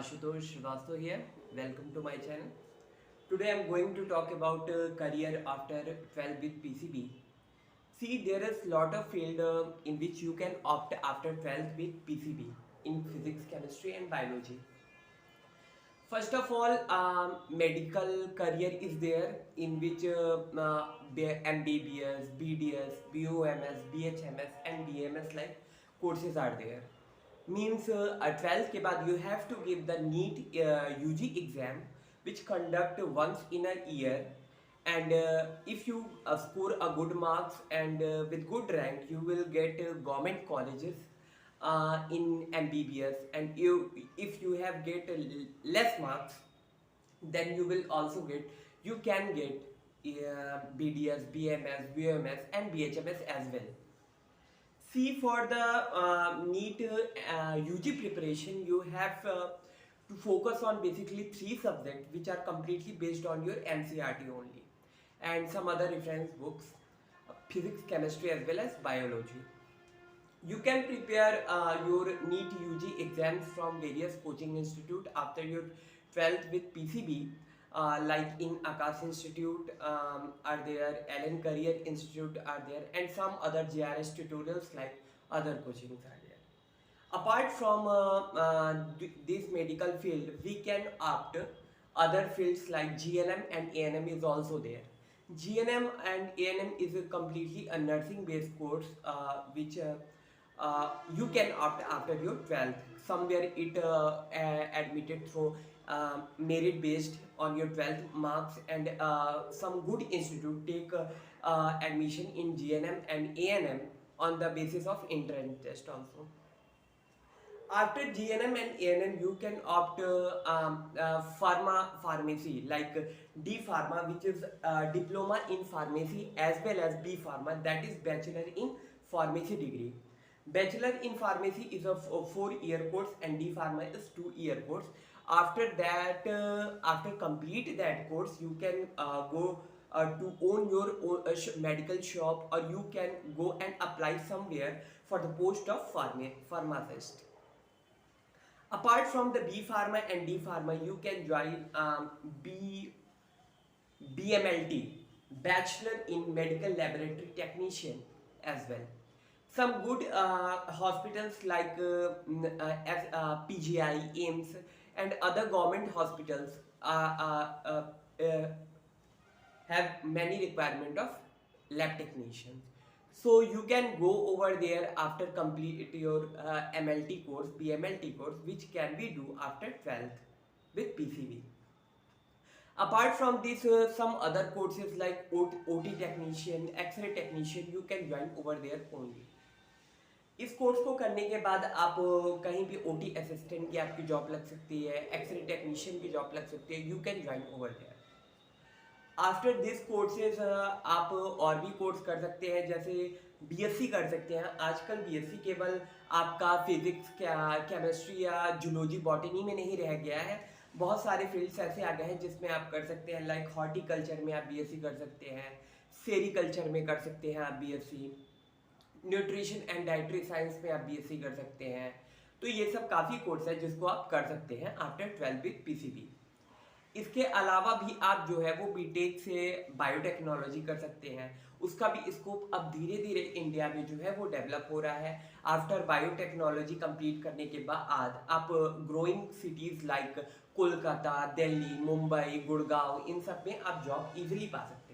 Ashutosh Srivastav here. Welcome to my channel. Today I'm going to talk about career after 12 with PCB. See, there is lot of field in which you can opt after 12th with PCB in physics, chemistry and biology. First of all, medical career is there in which MBBS, BDS, BOMS, BHMS and BMS like courses are there. Means at 12th के बाद you have to give the NEET UG exam which conduct once in a year, and if you score a good marks and with good rank you will get government colleges in MBBS, and if you have get less marks then you can get BDS, BMS, BOMS and BHMS as well. See, for the NEET UG preparation, you have to focus on basically three subjects which are completely based on your NCERT only, and some other reference books, physics, chemistry as well as biology. You can prepare your NEET UG exams from various coaching institute after your 12th with PCB, like in Akash Institute are there, Allen Career Institute are there, and some other GRS tutorials like other coachings are there. Apart from this medical field, we can opt other fields like GNM and ANM is also there. GNM and ANM is a completely a nursing based course which you can opt after your 12th. Somewhere it admitted through merit based on your 12th marks, and some good institute take admission in GNM and ANM on the basis of entrance test also. After GNM and ANM, you can opt pharmacy like D Pharma, which is diploma in pharmacy, as well as B Pharma, that is bachelor in pharmacy degree. Bachelor in pharmacy is a 4-year course and D Pharma is 2-year course. After that, after complete that course, you can go to own your own medical shop, or you can go and apply somewhere for the post of pharmacist. Apart from the B Pharma and D Pharma, you can join BMLT, Bachelor in Medical Laboratory Technician as well. Some good hospitals like PGI, AIMS and other government hospitals have many requirement of lab technicians. So you can go over there after complete your MLT course, BMLT course, which can be do after 12th with PCB. Apart from this, some other courses like OT technician, X-ray technician, you can join over there only. इस course को करने के बाद आप कहीं भी OT assistant की आपकी जॉब लग सकती है, एक्सरे टेक्नीशियन की जॉब लग सकती है. You can join over there. After this courses आप और भी कोर्स कर सकते हैं, जैसे बीएससी कर सकते हैं. आजकल बीएससी केवल आपका फिजिक्स, केमिस्ट्री या जूलॉजी, बॉटनी में नहीं रह गया है. बहुत सारे फील्ड्स ऐसे आ गए हैं जिसमें आप कर सकते हैं, लाइक हॉर्टिकल्चर में आप बीएससी कर सकते हैं, सेरिकल्चर में कर सकते हैं आप BSc, nutrition and dietary science में आप बीएससी कर सकते हैं. तो ये सब काफ़ी कोर्स है जिसको आप कर सकते हैं आफ्टर 12 विद पीसीबी. इसके अलावा भी आप जो है वो बीटेक से बायोटेक्नोलॉजी कर सकते हैं. उसका भी स्कोप अब धीरे धीरे इंडिया में जो है वो डेवलप हो रहा है. आफ्टर बायोटेक्नोलॉजी कंप्लीट करने के बाद आप growing cities like Kolkata, Delhi, Mumbai, Gurgaon, इन सब में आप जॉब इजीली पा सकते हैं.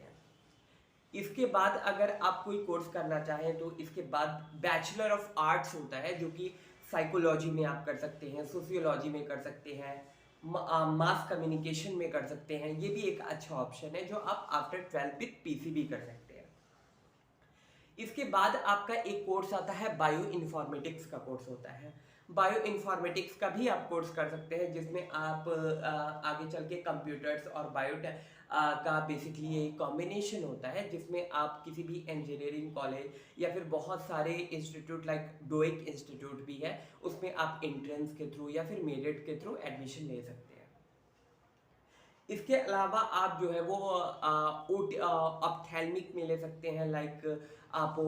इसके बाद अगर आप कोई कोर्स करना चाहें तो इसके बाद बैचलर ऑफ आर्ट्स होता है, जो कि साइकोलॉजी में आप कर सकते हैं, सोशियोलॉजी में कर सकते हैं, मास कम्युनिकेशन में कर सकते हैं. ये भी एक अच्छा ऑप्शन है जो आप आफ्टर 12 विद पीसीबी कर सकते हैं. इसके बाद आपका एक कोर्स आता है बायो इन्फॉर्मेटिक्स का कोर्स होता है. बायो इन्फॉर्मेटिक्स का भी आप कोर्स कर सकते हैं, जिसमें आप आगे चल के कंप्यूटर्स और बायो का बेसिकली एक कॉम्बिनेशन होता है, जिसमें आप किसी भी इंजीनियरिंग कॉलेज या फिर बहुत सारे इंस्टीट्यूट लाइक डोइक इंस्टीट्यूट भी है, उसमें आप एंट्रेंस के थ्रू या फिर मेरिट के थ्रू एडमिशन ले सकते हैं. इसके अलावा आप जो है वो ऑप्थेल्मिक में ले सकते हैं, लाइक आप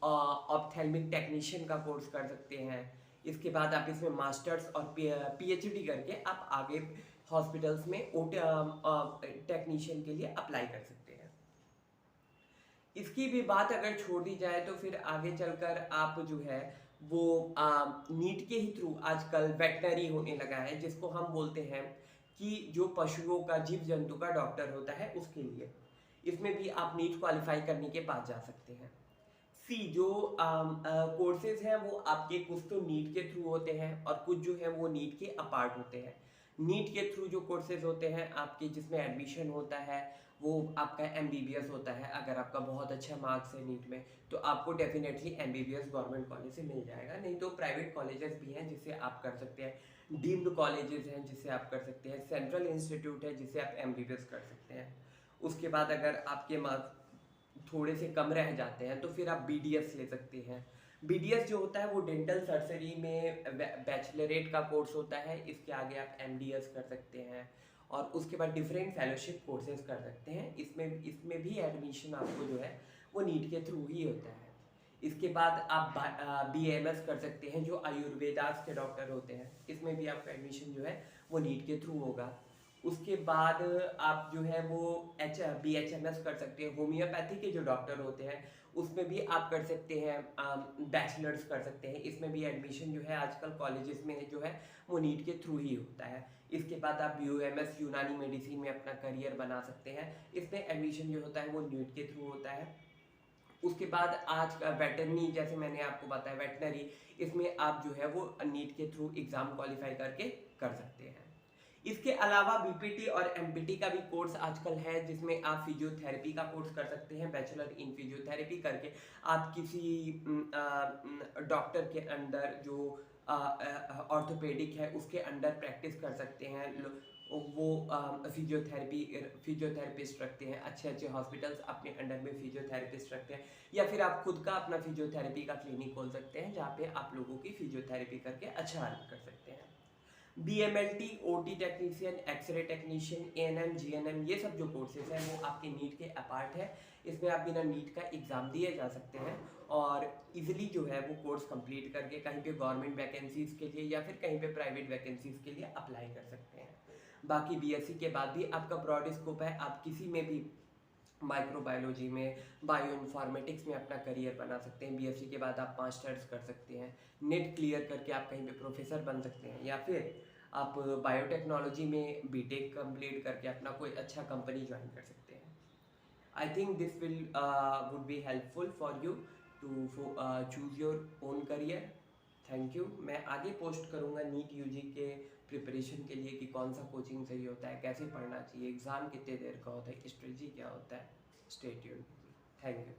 ऑप्थेल्मिक टेक्नीशियन का कोर्स कर सकते हैं. इसके बाद आप इसमें मास्टर्स और PhD करके आप आगे हॉस्पिटल्स में टेक्नीशियन के लिए अप्लाई कर सकते हैं। इसकी भी बात अगर छोड़ दी जाए तो फिर आगे चलकर आप जो है वो नीट के ही थ्रू आजकल वेटनरी होने लगा है, जिसको हम बोलते हैं कि जो पशुओं का, जीव जंतु का डॉक्टर होता है उसके लिए। इसमें भी आप नीट क्वालिफाई करने के बाद जा सकते हैं। जो कोर्सेज हैं वो आपके कुछ तो नीट के थ्रू होते हैं और कुछ जो है वो नीट के अपार्ट होते हैं। नीट के थ्रू जो कोर्सेज होते हैं आपके, जिसमें एडमिशन होता है वो आपका MBBS होता है। अगर आपका बहुत अच्छा मार्क्स है नीट में तो आपको डेफिनेटली MBBS गवर्नमेंट कॉलेज से मिल जाएगा, नहीं तो प्राइवेट कॉलेजेस भी हैं जिससे आप कर सकते हैं, डीम्ड कॉलेजेस हैं जिससे आप कर सकते हैं, सेंट्रल इंस्टीट्यूट है जिससे आप MBBS कर सकते हैं। उसके बाद अगर आपके मार्क्स थोड़े से कम रह जाते हैं तो फिर आप BDS ले सकते हैं। BDS जो होता है वो डेंटल सर्जरी में बैचलरेट का कोर्स होता है। इसके आगे आप MDS कर सकते हैं और उसके बाद डिफरेंट फेलोशिप कोर्सेज कर सकते हैं। इसमें भी एडमिशन आपको जो है वो नीट के थ्रू ही होता है। इसके बाद आप BAMS कर सकते हैं जो आयुर्वेदास के डॉक्टर होते हैं। इसमें भी आपका एडमिशन जो है वो नीट के थ्रू होगा। उसके बाद आप जो है वो BHMS कर सकते हैं, होम्योपैथी के जो डॉक्टर होते हैं उसमें भी आप कर सकते हैं, बैचलर्स कर सकते हैं। इसमें भी एडमिशन जो है आजकल कॉलेजेस में जो है वो नीट के थ्रू ही होता है। इसके बाद आप UMS यूनानी मेडिसिन में अपना करियर बना सकते हैं। इसमें एडमिशन जो होता है वो नीट के थ्रू होता है। उसके बाद आज का वेटरनी, जैसे मैंने आपको बताया वेटनरी, इसमें आप जो है वो नीट के थ्रू एग्जाम क्वालिफाई करके कर सकते हैं। इसके अलावा BPT और MPT का भी कोर्स आजकल है जिसमें आप फिजियोथेरेपी का कोर्स कर सकते हैं। बैचलर इन फिजियोथेरेपी करके आप किसी डॉक्टर के अंडर जो ऑर्थोपेडिक है उसके अंडर प्रैक्टिस कर सकते हैं। वो फिजियोथेरेपिस्ट रखते हैं, अच्छे अच्छे हॉस्पिटल्स अपने अंडर में फिजियोथेरेपिस्ट रखते हैं, या फिर आप खुद का अपना फिजियोथेरेपी का क्लिनिक खोल सकते हैं जहाँ पे आप लोगों की फिजियोथेरेपी करके अच्छा अर्न कर सकते हैं। BMLT, OT technician, x-ray technician, ANM, GNM, ये सब जो कोर्सेज हैं वो आपके नीट के अपार्ट है। इसमें आप बिना नीट का एग्ज़ाम दिए जा सकते हैं और इजीली जो है वो कोर्स कंप्लीट करके कहीं पे गवर्नमेंट वैकेंसीज़ के लिए या फिर कहीं पे प्राइवेट वैकेंसीज़ के लिए अप्लाई कर सकते हैं। बाकी BSc के बाद भी आपका ब्रॉड स्कोप है, आप किसी में भी माइक्रोबायोलॉजी में, बायो इन्फॉर्मेटिक्स में अपना करियर बना सकते हैं। BSc के बाद आप मास्टर्स कर सकते हैं, नेट क्लियर करके आप कहीं पे प्रोफेसर बन सकते हैं, या फिर आप बायोटेक्नोलॉजी में BTech कंप्लीट करके अपना कोई अच्छा कंपनी ज्वाइन कर सकते हैं। I think this would be helpful for you to choose your own career. Thank you. मैं आगे पोस्ट करूँगा नीट UG के प्रिपरेशन के लिए कि कौन सा कोचिंग सही होता है, कैसे पढ़ना चाहिए, एग्ज़ाम कितने देर का होता है, स्ट्रेटजी क्या होता है। Stay tuned. Thank you.